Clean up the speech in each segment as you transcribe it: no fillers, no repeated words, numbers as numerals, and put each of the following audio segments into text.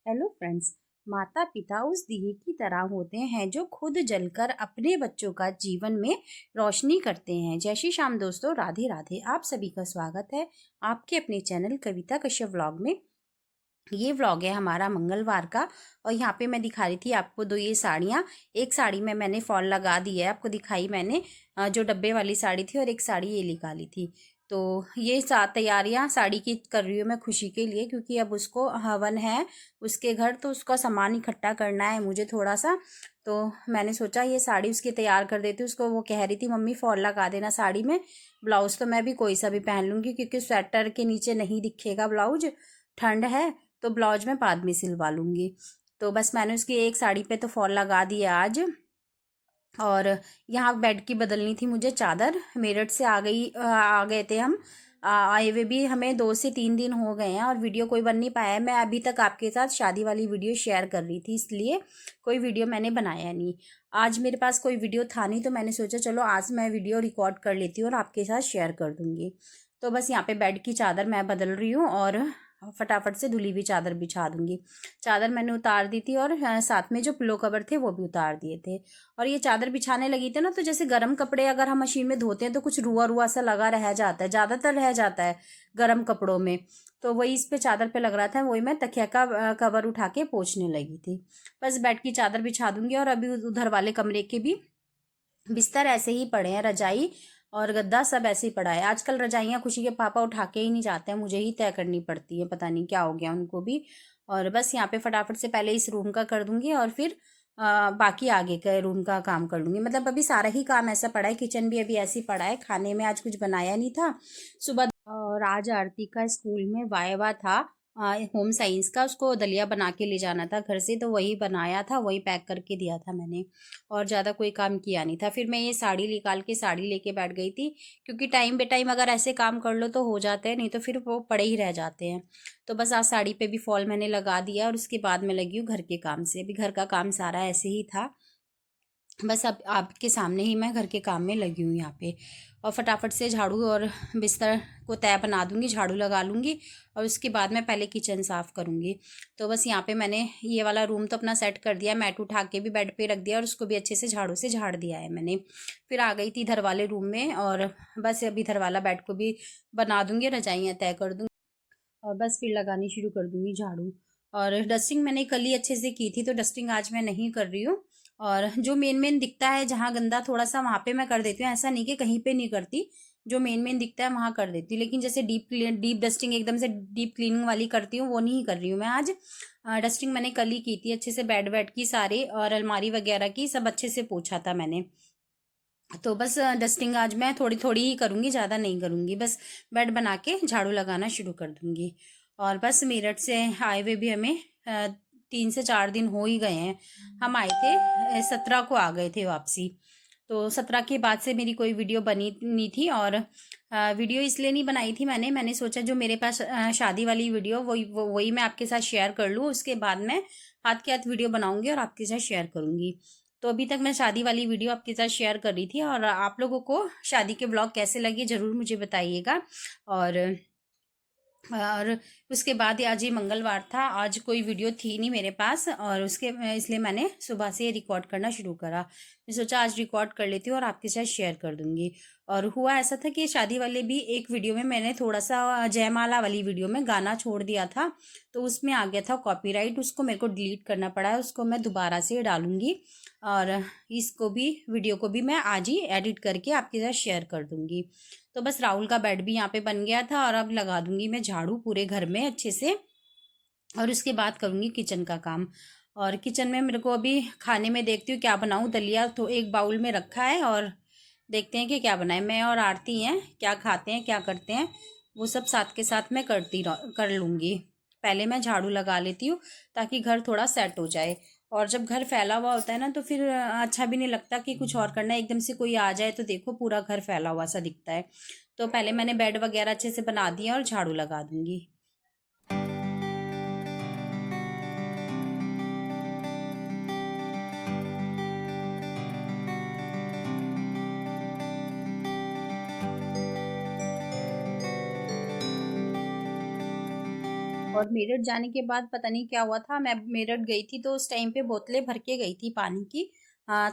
Hello friends. माता पिता उस दिए की तरह होते हैं जो खुद जलकर अपने बच्चों का जीवन में रोशनी करते हैं। जय श्री श्याम दोस्तों, राधे राधे। आप सभी का स्वागत है आपके अपने चैनल कविता कश्यप व्लॉग में। ये व्लॉग है हमारा मंगलवार का और यहाँ पे मैं दिखा रही थी आपको दो ये साड़ियाँ। एक साड़ी में मैंने फॉल लगा दी है, आपको दिखाई मैंने जो डब्बे वाली साड़ी थी, और एक साड़ी ये निकाली थी। तो ये तैयारियां साड़ी की कर रही हूँ मैं खुशी के लिए, क्योंकि अब उसको हवन है उसके घर, तो उसका सामान इकट्ठा करना है मुझे थोड़ा सा। तो मैंने सोचा ये साड़ी उसकी तैयार कर देती हूँ उसको। वो कह रही थी मम्मी फॉल लगा देना साड़ी में, ब्लाउज तो मैं भी कोई सा भी पहन लूँगी क्योंकि स्वेटर के नीचे नहीं दिखेगा ब्लाउज, ठंड है, तो ब्लाउज में बाद में सिलवा लूँगी। तो बस मैंने उसकी एक साड़ी पे तो फॉल लगा दिया आज। और यहाँ बेड की बदलनी थी मुझे चादर, मेरठ से आ गए थे हम। आए हुए भी हमें 2 से 3 दिन हो गए हैं और वीडियो कोई बन नहीं पाया है। मैं अभी तक आपके साथ शादी वाली वीडियो शेयर कर रही थी, इसलिए कोई वीडियो मैंने बनाया नहीं। आज मेरे पास कोई वीडियो था नहीं, तो मैंने सोचा चलो आज मैं वीडियो रिकॉर्ड कर लेती हूँ और आपके साथ शेयर कर दूँगी। तो बस यहाँ पे बेड की चादर मैं बदल रही हूँ और फटाफट से धुली हुई चादर बिछा दूंगी। चादर मैंने उतार दी थी और साथ में जो पिलो कवर थे वो भी उतार दिए थे। और ये चादर बिछाने लगी थी ना, तो जैसे गर्म कपड़े अगर हम मशीन में धोते हैं तो कुछ रुआ रुआ सा लगा रह जाता है, ज़्यादातर रह जाता है गर्म कपड़ों में। तो वही इस पे चादर पे लग रहा था, वही मैं तकिया का कवर उठा के पोंछने लगी थी। बस बेड की चादर बिछा दूंगी। और अभी उधर वाले कमरे के भी बिस्तर ऐसे ही पड़े हैं, रजाई और गद्दा सब ऐसे ही पड़ा है। आजकल रजाइयाँ खुशी के पापा उठा के ही नहीं जाते हैं, मुझे ही तय करनी पड़ती है, पता नहीं क्या हो गया उनको भी। और बस यहाँ पे फटाफट से पहले इस रूम का कर दूंगी और फिर बाकी आगे के रूम का काम कर लूंगी। मतलब अभी सारा ही काम ऐसा पड़ा है, किचन भी अभी ऐसे ही पड़ा है। खाने में आज कुछ बनाया नहीं था सुबह। और आज आरती का स्कूल में वायवा था होम साइंस का, उसको दलिया बना के ले जाना था घर से, तो वही बनाया था, वही पैक करके दिया था मैंने। और ज़्यादा कोई काम किया नहीं था। फिर मैं ये साड़ी निकाल के साड़ी लेके बैठ गई थी, क्योंकि टाइम बे टाइम अगर ऐसे काम कर लो तो हो जाते हैं, नहीं तो फिर वो पड़े ही रह जाते हैं। तो बस आज साड़ी पे भी फॉल मैंने लगा दिया और उसके बाद मैं लगी हूँ घर के काम से। अभी घर का काम सारा ऐसे ही था, बस अब आपके सामने ही मैं घर के काम में लगी हूँ यहाँ पे। और फटाफट से झाड़ू और बिस्तर को तय बना दूंगी, झाड़ू लगा लूँगी और उसके बाद मैं पहले किचन साफ़ करूँगी। तो बस यहाँ पे मैंने ये वाला रूम तो अपना सेट कर दिया, मैट उठा के भी बेड पे रख दिया और उसको भी अच्छे से झाड़ू से झाड़ दिया है मैंने। फिर आ गई थी इधर वाले रूम में और बस अभी इधर वाला बेड को भी बना दूँगी, रजाइयाँ तय कर दूँगी और बस फिर लगानी शुरू कर दूँगी झाड़ू। और डस्टिंग मैंने कल ही अच्छे से की थी, तो डस्टिंग आज मैं नहीं कर रही हूँ। और जो मेन मेन दिखता है जहाँ गंदा थोड़ा सा वहाँ पे मैं कर देती हूँ, ऐसा नहीं कि कहीं पे नहीं करती। जो मेन मेन दिखता है वहाँ कर देती हूँ, लेकिन जैसे डीप डस्टिंग एकदम से डीप क्लीनिंग वाली करती हूँ वो नहीं कर रही हूँ मैं आज। डस्टिंग मैंने कल ही की थी अच्छे से, बेड वेड की सारे और अलमारी वगैरह की सब अच्छे से पोंछा था मैंने। तो बस डस्टिंग आज मैं थोड़ी थोड़ी ही करूँगी, ज़्यादा नहीं करूँगी। बस बेड बना के झाड़ू लगाना शुरू कर दूँगी। और बस मेरठ से आए हुए भी हमें 3 से 4 दिन हो ही गए हैं। हम आए थे 17 को आ गए थे वापसी। तो 17 के बाद से मेरी कोई वीडियो बनी नहीं थी। और वीडियो इसलिए नहीं बनाई थी मैंने सोचा जो मेरे पास शादी वाली वीडियो वही मैं आपके साथ शेयर कर लूँ, उसके बाद मैं हाथ के हाथ वीडियो बनाऊँगी और आपके साथ शेयर करूँगी। तो अभी तक मैं शादी वाली वीडियो आपके साथ शेयर कर रही थी। और आप लोगों को शादी के ब्लॉग कैसे लगे ज़रूर मुझे बताइएगा। और उसके बाद आज ये मंगलवार था, आज कोई वीडियो थी नहीं मेरे पास, और उसके इसलिए मैंने सुबह से रिकॉर्ड करना शुरू करा। मैं सोचा आज रिकॉर्ड कर लेती हूँ और आपके साथ शेयर कर दूँगी। और हुआ ऐसा था कि शादी वाले भी एक वीडियो में मैंने थोड़ा सा जयमाला वाली वीडियो में गाना छोड़ दिया था, तो उसमें आ गया था कॉपीराइट, उसको मेरे को डिलीट करना पड़ा है, उसको मैं दोबारा से डालूँगी। और इसको भी वीडियो को भी मैं आज ही एडिट करके आपके साथ शेयर कर दूँगी। तो बस राहुल का बेड भी यहाँ पे बन गया था और अब लगा दूंगी मैं झाड़ू पूरे घर में अच्छे से। और उसके बाद करूँगी किचन का काम। और किचन में मेरे को अभी खाने में देखती हूँ क्या बनाऊँ। दलिया तो एक बाउल में रखा है और देखते हैं कि क्या बनाए। मैं और आरती हैं, क्या खाते हैं क्या करते हैं वो सब साथ के साथ मैं कर लूँगी। पहले मैं झाड़ू लगा लेती हूँ ताकि घर थोड़ा सेट हो जाए। और जब घर फैला हुआ होता है ना, तो फिर अच्छा भी नहीं लगता कि कुछ और करना है, एकदम से कोई आ जाए तो देखो पूरा घर फैला हुआ सा दिखता है। तो पहले मैंने बेड वगैरह अच्छे से बना दिया और झाड़ू लगा दूंगी। और मेरठ जाने के बाद पता नहीं क्या हुआ था, मैं मेरठ गई थी तो उस टाइम पे बोतलें भर के गई थी पानी की।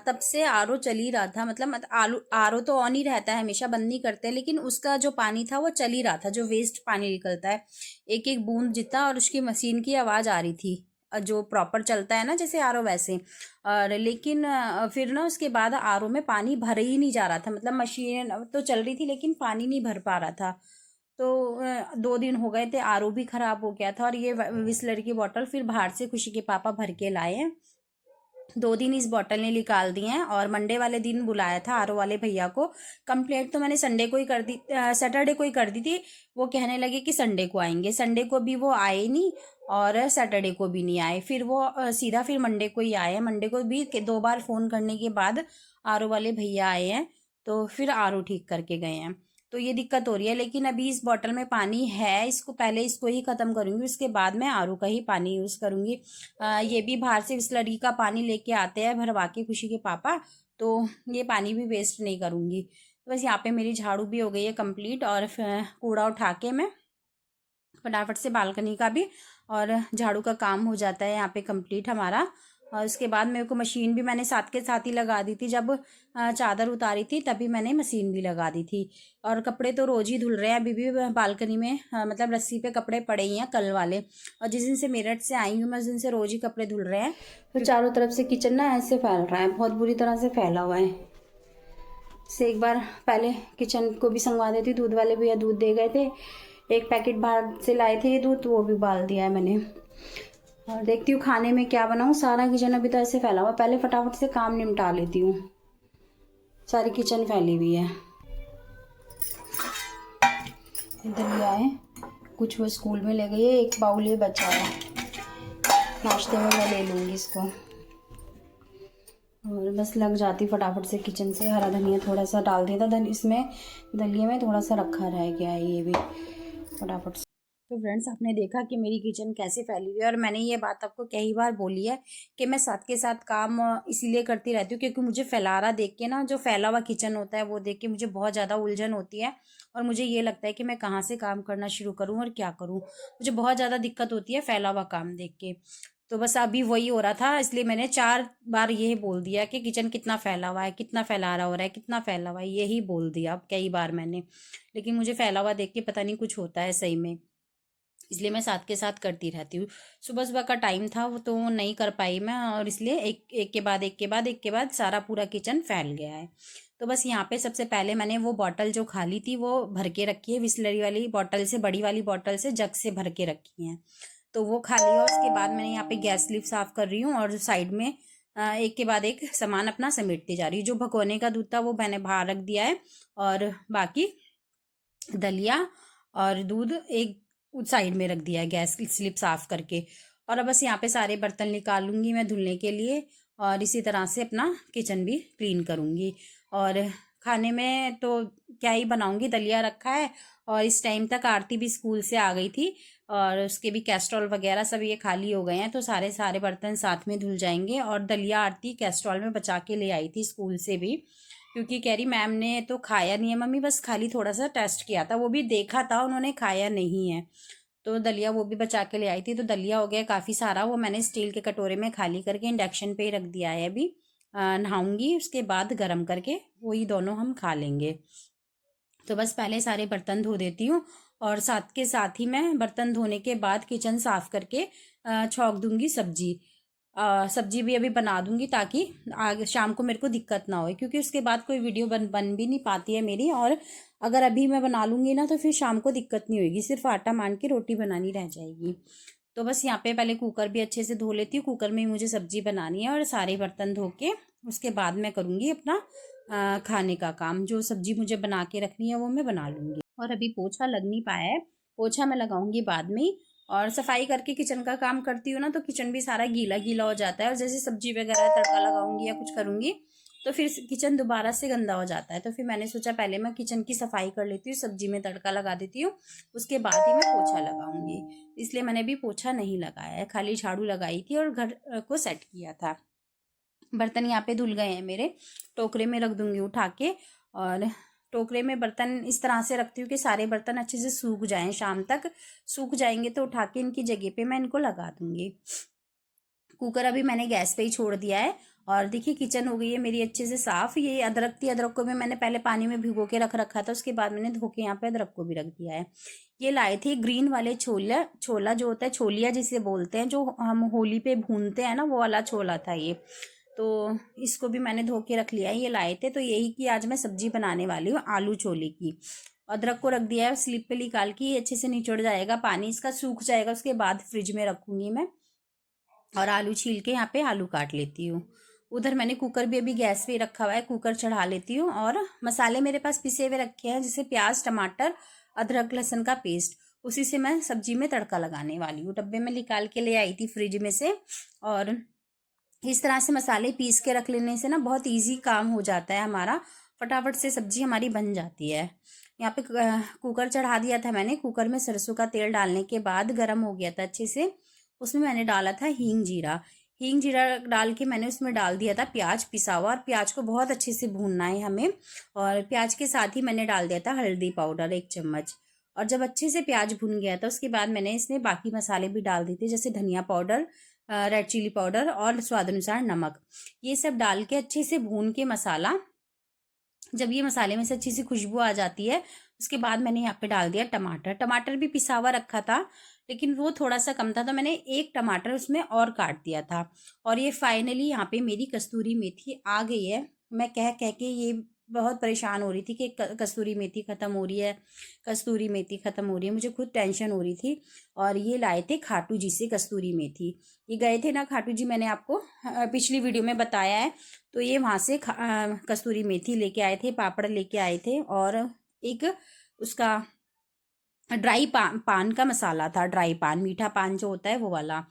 तब से आरओ चल ही रहा था, मतलब आलू आरओ तो ऑन ही रहता है, हमेशा बंद नहीं करते, लेकिन उसका जो पानी था वो चल ही रहा था, जो वेस्ट पानी निकलता है एक एक बूंद जितना, और उसकी मशीन की आवाज़ आ रही थी जो प्रॉपर चलता है ना जैसे आरओ वैसे। और लेकिन फिर ना उसके बाद आरओ में पानी भर ही नहीं जा रहा था, मतलब मशीन तो चल रही थी लेकिन पानी नहीं भर पा रहा था। तो 2 दिन हो गए थे, आरओ भी ख़राब हो गया था, और ये बिसलरी की बॉटल फिर बाहर से खुशी के पापा भर के लाए हैं। 2 दिन इस बॉटल ने निकाल दिए हैं, और मंडे वाले दिन बुलाया था आरओ वाले भैया को। कंप्लेंट तो मैंने संडे को ही कर दी, सैटरडे को ही कर दी थी। वो कहने लगे कि संडे को आएंगे, संडे को भी वो आए नहीं, और सैटरडे को भी नहीं आए। फिर वो सीधा फिर मंडे को ही आए हैं। मंडे को भी 2 बार फ़ोन करने के बाद आरओ वाले भैया आए हैं, तो फिर आरओ ठीक करके गए हैं। तो ये दिक्कत हो रही है, लेकिन अभी इस बॉटल में पानी है, इसको पहले इसको ही ख़त्म करूँगी, उसके बाद मैं आरओ का ही पानी यूज़ करूँगी। ये भी बाहर से बिसलरी का पानी लेके आते हैं भरवा के खुशी के पापा, तो ये पानी भी वेस्ट नहीं करूँगी। तो बस यहाँ पे मेरी झाड़ू भी हो गई है कंप्लीट, और कूड़ा उठा के मैं फटाफट से बालकनी का भी और झाड़ू का काम हो जाता है यहाँ पे कंप्लीट हमारा। और उसके बाद मेरे को मशीन भी मैंने साथ के साथ ही लगा दी थी, जब चादर उतारी थी तभी मैंने मशीन भी लगा दी थी। और कपड़े तो रोज़ ही धुल रहे हैं अभी भी बालकनी में, मतलब रस्सी पे कपड़े पड़े ही हैं कल वाले। और जिस दिन से मेरठ से आई हूँ मैं उस दिन से रोज़ ही कपड़े धुल रहे हैं। तो चारों तरफ से किचन ना ऐसे फैल रहा है, बहुत बुरी तरह से फैला हुआ है। से एक बार पहले किचन को भी संगवा देती, दूध वाले भैया दूध दे गए थे, एक पैकेट बाहर से लाए थे ये दूध, तो वो भी उबाल दिया है मैंने। और देखती हूँ खाने में क्या बनाऊँ। सारा किचन अभी तो ऐसे फैला हुआ, पहले फटाफट से काम निपटा लेती हूँ। सारी किचन फैली हुई है। इधर ये आए, कुछ वो स्कूल में ले गई है, एक बाउल ये बचा है, नाश्ते में मैं ले लूँगी इसको। और बस लग जाती फटाफट से किचन से। हरा धनिया थोड़ा सा डाल दिया था इसमें, दलिए में थोड़ा सा रखा रह गया है, ये भी फटाफट से। तो फ्रेंड्स, आपने देखा कि मेरी किचन कैसे फैली हुई है, और मैंने ये बात आपको कई बार बोली है कि मैं साथ के साथ काम इसीलिए करती रहती हूँ क्योंकि मुझे फैलारा देख के ना, जो फैला हुआ किचन होता है वो देख के मुझे बहुत ज़्यादा उलझन होती है, और मुझे ये लगता है कि मैं कहाँ से काम करना शुरू करूँ और क्या करूँ। मुझे बहुत ज़्यादा दिक्कत होती है फैला हुआ काम देख के। तो बस अभी वही हो रहा था, इसलिए मैंने 4 बार यही बोल दिया कि किचन कितना फैला हुआ है, कितना फैलारा हो रहा है, कितना फैला हुआ है, यही बोल दिया अब कई बार मैंने। लेकिन मुझे फैला हुआ देख के पता नहीं कुछ होता है सही में, इसलिए मैं साथ के साथ करती रहती हूँ। सुबह सुबह का टाइम था वो तो नहीं कर पाई मैं, और इसलिए एक एक के बाद एक के बाद एक के बाद सारा पूरा किचन फैल गया है। तो बस यहाँ पे सबसे पहले मैंने वो बॉटल जो खाली थी वो भर के रखी है, बिसलरी वाली बॉटल से, बड़ी वाली बॉटल से, जग से भर के रखी हैं, तो वो खाली है। उसके बाद मैंने यहाँ पे गैस स्लिप साफ़ कर रही हूँ, और जो साइड में एक के बाद एक सामान अपना समेटती जा रही हूँ। जो भगोने का दूध था वो मैंने बाहर रख दिया है, और बाकी दलिया और दूध एक साइड में रख दिया है गैस की स्लिप साफ़ करके। और अब बस यहाँ पे सारे बर्तन निकाल लूँगी मैं धुलने के लिए, और इसी तरह से अपना किचन भी क्लीन करूँगी। और खाने में तो क्या ही बनाऊँगी, दलिया रखा है, और इस टाइम तक आरती भी स्कूल से आ गई थी, और उसके भी कैस्ट्रॉल वगैरह सब ये खाली हो गए हैं, तो सारे सारे बर्तन साथ में धुल जाएंगे। और दलिया आरती कैस्ट्रॉल में बचा के ले आई थी स्कूल से भी, क्योंकि कह रही मैम ने तो खाया नहीं है मम्मी, बस खाली थोड़ा सा टेस्ट किया था, वो भी देखा था, उन्होंने खाया नहीं है। तो दलिया वो भी बचा के ले आई थी, तो दलिया हो गया काफ़ी सारा, वो मैंने स्टील के कटोरे में खाली करके इंडक्शन पे ही रख दिया है। अभी नहाऊंगी उसके बाद गर्म करके वही दोनों हम खा लेंगे। तो बस पहले सारे बर्तन धो देती हूँ, और साथ के साथ ही मैं बर्तन धोने के बाद किचन साफ़ करके छौंक दूंगी सब्जी। सब्जी भी अभी बना दूंगी ताकि आगे शाम को मेरे को दिक्कत ना हो, क्योंकि उसके बाद कोई वीडियो बन भी नहीं पाती है मेरी, और अगर अभी मैं बना लूँगी ना तो फिर शाम को दिक्कत नहीं होगी, सिर्फ आटा मान के रोटी बनानी रह जाएगी। तो बस यहाँ पे पहले कुकर भी अच्छे से धो लेती हूँ, कुकर में ही मुझे सब्जी बनानी है, और सारे बर्तन धो के उसके बाद मैं करूँगी अपना खाने का काम। जो सब्जी मुझे बना के रखनी है वो मैं बना लूँगी। और अभी पोछा लग नहीं पाया है, पोछा मैं लगाऊंगी बाद में ही। और सफाई करके किचन का काम करती हूँ ना, तो किचन भी सारा गीला गीला हो जाता है, और जैसे सब्जी वगैरह तड़का लगाऊंगी या कुछ करूँगी तो फिर किचन दोबारा से गंदा हो जाता है। तो फिर मैंने सोचा पहले मैं किचन की सफाई कर लेती हूँ, सब्जी में तड़का लगा देती हूँ, उसके बाद ही मैं पोछा लगाऊंगी। इसलिए मैंने भी पोछा नहीं लगाया है, खाली झाड़ू लगाई थी और घर को सेट किया था। बर्तन यहाँ पे धुल गए हैं मेरे, टोकरे में रख दूंगी उठा के। और टोकरे में बर्तन इस तरह से रखती हूँ कि सारे बर्तन अच्छे से सूख जाएं। शाम तक सूख जाएंगे तो उठा के इनकी जगह पे मैं इनको लगा दूंगी। कुकर अभी मैंने गैस पे ही छोड़ दिया है। और देखिए किचन हो गई है मेरी अच्छे से साफ। ये अदरक थी, अदरक को भी मैंने पहले पानी में भिगो के रख रखा था, उसके बाद मैंने धो के यहाँ पे अदरक को भी रख दिया है। ये लाए थे ग्रीन वाले छोला, छोला जो होता है छोलिया जिसे बोलते हैं, जो हम होली पे भूनते हैं ना, वो वाला छोला था ये। तो इसको भी मैंने धो के रख लिया है। ये लाए थे तो यही कि आज मैं सब्जी बनाने वाली हूँ आलू छोले की। अदरक को रख दिया है स्लिप पे निकाल के, ये अच्छे से निचोड़ जाएगा, पानी इसका सूख जाएगा, उसके बाद फ्रिज में रखूंगी मैं। और आलू छील के यहाँ पे आलू काट लेती हूँ। उधर मैंने कुकर भी अभी गैस पे रखा हुआ है, कुकर चढ़ा लेती हूँ। और मसाले मेरे पास पिसे हुए रखे हैं, जैसे प्याज, टमाटर, अदरक, लहसुन का पेस्ट, उसी से मैं सब्जी में तड़का लगाने वाली हूँ। डब्बे में निकाल के ले आई थी फ्रिज में से। और इस तरह से मसाले पीस के रख लेने से ना बहुत ईजी काम हो जाता है हमारा, फटाफट से सब्जी हमारी बन जाती है। यहाँ पे कुकर चढ़ा दिया था मैंने। कुकर में सरसों का तेल डालने के बाद गर्म हो गया था अच्छे से। उसमें मैंने डाला था हींग जीरा। हींग जीरा डाल के मैंने उसमें डाल दिया था प्याज पिसा हुआ, और प्याज को बहुत अच्छे से भूनना है हमें। और प्याज के साथ ही मैंने डाल दिया था हल्दी पाउडर 1 चम्मच। और जब अच्छे से प्याज भून गया था उसके बाद मैंने इसमें बाकी मसाले भी डाल दिए थे, जैसे धनिया पाउडर, रेड चिली पाउडर और स्वाद अनुसार नमक। ये सब डाल के अच्छे से भून के मसाला, जब ये मसाले में से अच्छी सी खुशबू आ जाती है, उसके बाद मैंने यहाँ पे डाल दिया टमाटर। टमाटर भी पिसा हुआ रखा था लेकिन वो थोड़ा सा कम था, तो मैंने 1 टमाटर उसमें और काट दिया था। और ये फाइनली यहाँ पे मेरी कस्तूरी मेथी आ गई है। मैं कह कह के ये बहुत परेशान हो रही थी कि कस्तूरी मेथी ख़त्म हो रही है, कस्तूरी मेथी ख़त्म हो रही है, मुझे खुद टेंशन हो रही थी। और ये लाए थे खाटू जी से कस्तूरी मेथी। ये गए थे ना खाटू जी, मैंने आपको पिछली वीडियो में बताया है। तो ये वहाँ से कस्तूरी मेथी लेके आए थे, पापड़ लेके आए थे, और एक उसका ड्राई पान का मसाला था, ड्राई पान, मीठा पान जो होता है वो वाला।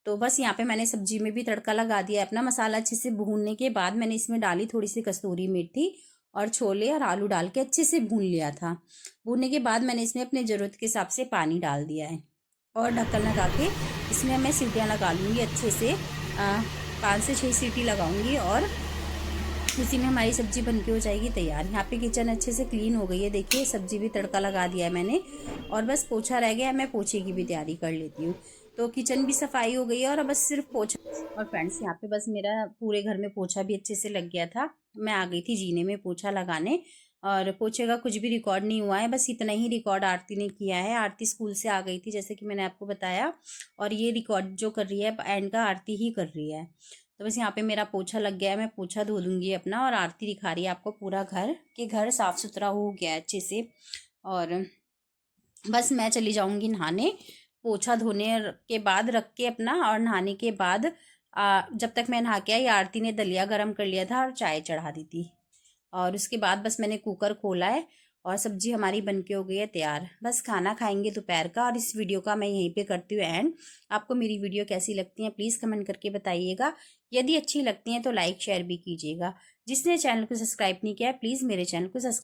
तो बस यहाँ पे मैंने सब्जी में भी तड़का लगा दिया अपना। मसाला अच्छे से भूनने के बाद मैंने इसमें डाली थोड़ी सी कस्तूरी मेथी, और छोले और आलू डाल के अच्छे से भून लिया था। भूनने के बाद मैंने इसमें अपने ज़रूरत के हिसाब से पानी डाल दिया है, और ढक्कन लगा के इसमें मैं सीटियाँ लगा लूँगी अच्छे से। 5 से 6 सीटी लगाऊंगी और उसी में हमारी सब्जी बनके हो जाएगी तैयार। यहाँ पे किचन अच्छे से क्लीन हो गई है, देखिए सब्जी भी तड़का लगा दिया है मैंने, और बस पोछा रह गया है। मैं पोछे की भी तैयारी कर लेती हूँ। तो किचन भी सफाई हो गई है, और बस सिर्फ पोछा। और फ्रेंड्स यहाँ पे बस मेरा पूरे घर में पोछा भी अच्छे से लग गया था। मैं आ गई थी जीने में पोछा लगाने, और पोछे का कुछ भी रिकॉर्ड नहीं हुआ है, बस इतना ही रिकॉर्ड आरती ने किया है। आरती स्कूल से आ गई थी जैसे कि मैंने आपको बताया, और ये रिकॉर्ड जो कर रही है एंड का आरती ही कर रही है। तो बस यहाँ पे मेरा पोछा लग गया है, मैं पोछा धो दूंगी अपना। और आरती दिखा रही है आपको पूरा घर, कि घर साफ सुथरा हो गया है अच्छे से। और बस मैं चली जाऊंगी नहाने, पोछा धोने के बाद रख के अपना, और नहाने के बाद जब तक मैं नहा के आई आरती ने दलिया गरम कर लिया था और चाय चढ़ा दी थी। और उसके बाद बस मैंने कुकर खोला है, और सब्जी हमारी बनके हो गई है तैयार। बस खाना खाएंगे दोपहर का। और इस वीडियो का मैं यहीं पे करती हूँ एंड। आपको मेरी वीडियो कैसी लगती है प्लीज़ कमेंट करके बताइएगा। यदि अच्छी लगती हैं तो लाइक शेयर भी कीजिएगा। जिसने चैनल को सब्सक्राइब नहीं किया है प्लीज़ मेरे चैनल को सब्सक्राइब